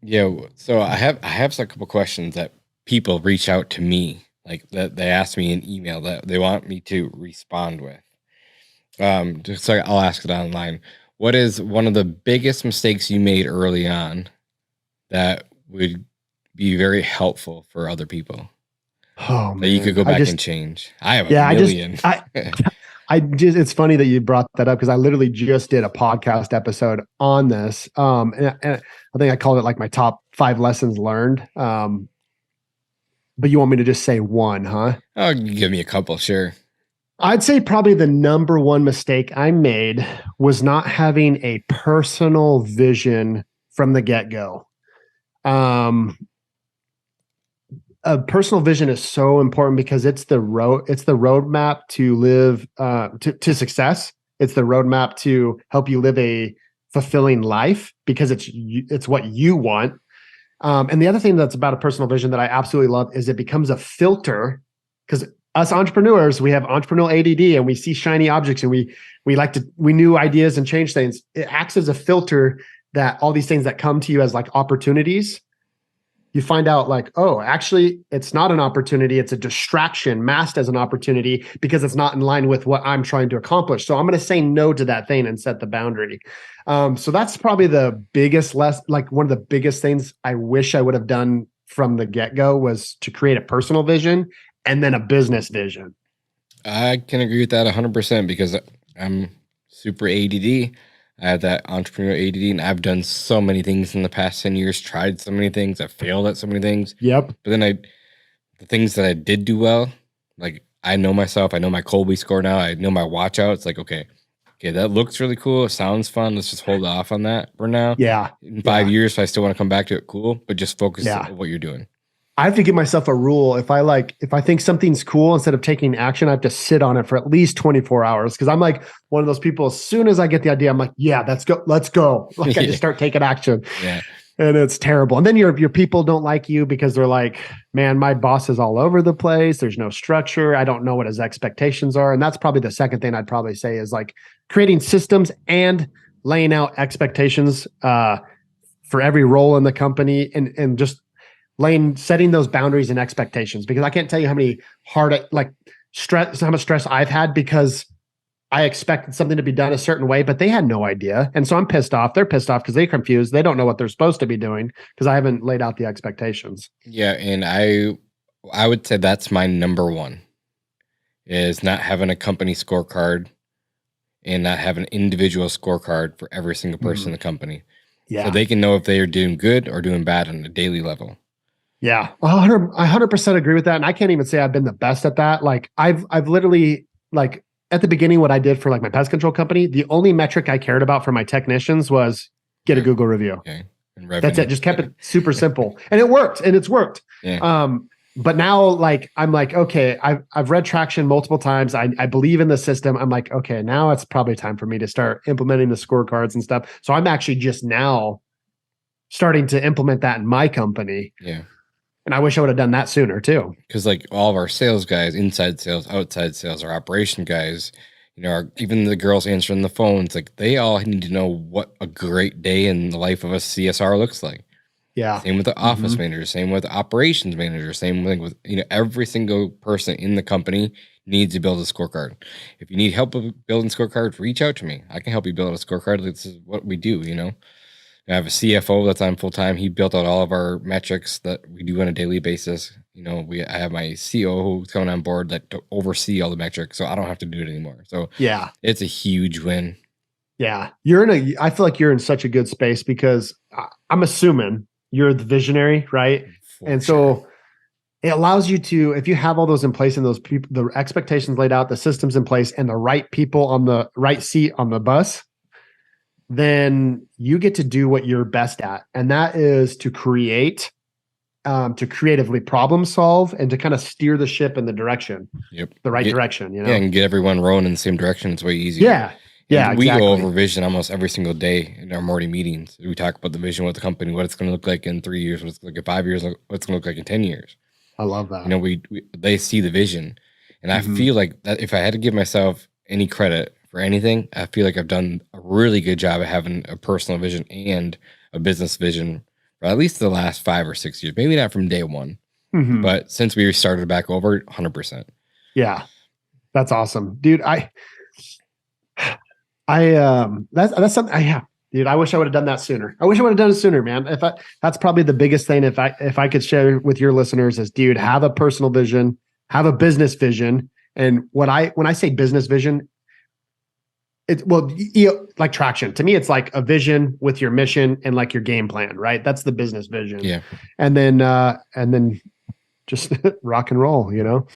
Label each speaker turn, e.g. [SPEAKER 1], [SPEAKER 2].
[SPEAKER 1] Yeah. So I have a couple questions that people reach out to me, like that they ask me in email that they want me to respond with. Just so I'll ask it online. What is one of the biggest mistakes you made early on that would be very helpful for other people
[SPEAKER 2] Oh
[SPEAKER 1] that you could
[SPEAKER 2] man.
[SPEAKER 1] go back and change? I have a
[SPEAKER 2] Yeah,
[SPEAKER 1] million.
[SPEAKER 2] I just, it's funny that you brought that up because I literally just did a podcast episode on this. And I think I called it like my top 5 lessons learned. But you want me to just say one, huh?
[SPEAKER 1] Oh, you give me a couple, sure.
[SPEAKER 2] I'd say probably the number one mistake I made was not having a personal vision from the get go. Um, a personal vision is so important because it's the roadmap to live to success. It's the roadmap to help you live a fulfilling life because it's what you want. And the other thing that's about a personal vision that I absolutely love is it becomes a filter because us entrepreneurs, we have entrepreneurial ADD and we see shiny objects and we new ideas and change things. It acts as a filter that all these things that come to you as like opportunities, you find out like, oh, actually, it's not an opportunity. It's a distraction masked as an opportunity because it's not in line with what I'm trying to accomplish. So I'm going to say no to that thing and set the boundary. So that's probably the biggest like one of the biggest things I wish I would have done from the get-go was to create a personal vision and then a business vision.
[SPEAKER 1] I can agree with that 100% because I'm super ADD. I have that entrepreneurial ADD, and I've done so many things in the past 10 years, tried so many things, I've failed at so many things.
[SPEAKER 2] Yep.
[SPEAKER 1] But then the things that I did do well, like I know myself, I know my Colby score now, I know my watch out. It's like, okay, that looks really cool. It sounds fun. Let's just hold off on that for now.
[SPEAKER 2] Yeah.
[SPEAKER 1] In five
[SPEAKER 2] Yeah.
[SPEAKER 1] years, if I still want to come back to it, cool, but just focus
[SPEAKER 2] Yeah.
[SPEAKER 1] on what you're doing.
[SPEAKER 2] I have to give myself a rule. If I think something's cool, instead of taking action, I have to sit on it for at least 24 hours. Cause I'm like one of those people, as soon as I get the idea, I'm like, yeah, let's go. Let's go. Like I
[SPEAKER 1] Yeah.
[SPEAKER 2] just start taking action
[SPEAKER 1] Yeah.
[SPEAKER 2] and it's terrible. And then your people don't like you because they're like, man, my boss is all over the place. There's no structure. I don't know what his expectations are. And that's probably the second thing I'd probably say is like creating systems and laying out expectations, for every role in the company and just setting those boundaries and expectations because I can't tell you how many how much stress I've had because I expected something to be done a certain way, but they had no idea. And so I'm pissed off. They're pissed off because they're confused. They don't know what they're supposed to be doing because I haven't laid out the expectations.
[SPEAKER 1] Yeah. And I would say that's my number one is not having a company scorecard and not have an individual scorecard for every single person in
[SPEAKER 2] Mm,
[SPEAKER 1] the company. So
[SPEAKER 2] yeah.
[SPEAKER 1] they can know if they are doing good or doing bad on a daily level.
[SPEAKER 2] Yeah. I 100% agree with that. And I can't even say I've been the best at that. Like I've literally like at the beginning, what I did for like my pest control company, the only metric I cared about for my technicians was get a Google review.
[SPEAKER 1] Okay. And
[SPEAKER 2] That's it.
[SPEAKER 1] revenue.
[SPEAKER 2] Just kept it super simple. And it worked and it's worked.
[SPEAKER 1] Yeah.
[SPEAKER 2] But now like I'm like, okay, I've read traction multiple times. I believe in the system. I'm like, okay, now it's probably time for me to start implementing the scorecards and stuff. So I'm actually just now starting to implement that in my company.
[SPEAKER 1] Yeah.
[SPEAKER 2] And I wish I would have done that sooner too.
[SPEAKER 1] Because like all of our sales guys, inside sales, outside sales, our operation guys, even the girls answering the phones, like they all need to know what a great day in the life of a CSR looks like.
[SPEAKER 2] Yeah.
[SPEAKER 1] Same with the office
[SPEAKER 2] Mm-hmm.
[SPEAKER 1] manager, same with the operations manager, same thing with every single person in the company needs to build a scorecard. If you need help with building scorecards, reach out to me. I can help you build a scorecard. This is what we do. I have a CFO that's on full time. He built out all of our metrics that we do on a daily basis. I have my CO who's coming on board that to oversee all the metrics, so I don't have to do it anymore. So
[SPEAKER 2] Yeah.
[SPEAKER 1] it's a huge win.
[SPEAKER 2] Yeah. I feel like you're in such a good space because I'm assuming you're the visionary, right?
[SPEAKER 1] For
[SPEAKER 2] And
[SPEAKER 1] sure.
[SPEAKER 2] so it allows you to, if you have all those in place and those people, the expectations laid out, the systems in place, and the right people on the right seat on the bus, then you get to do what you're best at. And that is to to creatively problem solve and to kind of steer the ship in the
[SPEAKER 1] Yep.
[SPEAKER 2] right direction,
[SPEAKER 1] Yeah, and get everyone rowing in the same direction. It's way easier.
[SPEAKER 2] Yeah. Yeah,
[SPEAKER 1] And we go
[SPEAKER 2] exactly.
[SPEAKER 1] over vision almost every single day in our morning meetings. We talk about the vision, what the company, what it's going to look like in 3 years, what it's going to look like in 5 years, what it's going to look like in 10 years.
[SPEAKER 2] I love that.
[SPEAKER 1] They see the vision. And I
[SPEAKER 2] Mhm.
[SPEAKER 1] feel like that if I had to give myself any credit for anything, I feel like I've done a really good job of having a personal vision and a business vision for at least the last 5 or 6 years. Maybe not from day one,
[SPEAKER 2] Mhm.
[SPEAKER 1] but since we started back over, 100%.
[SPEAKER 2] Yeah, that's awesome, dude. That's something I have, dude. I wish I would have done that sooner. I wish I would have done it sooner, man. That's probably the biggest thing. If I could share with your listeners is, dude, have a personal vision, have a business vision. And when I say business vision, like traction to me, it's like a vision with your mission and like your game plan, right? That's the business vision.
[SPEAKER 1] Yeah.
[SPEAKER 2] And then just rock and roll,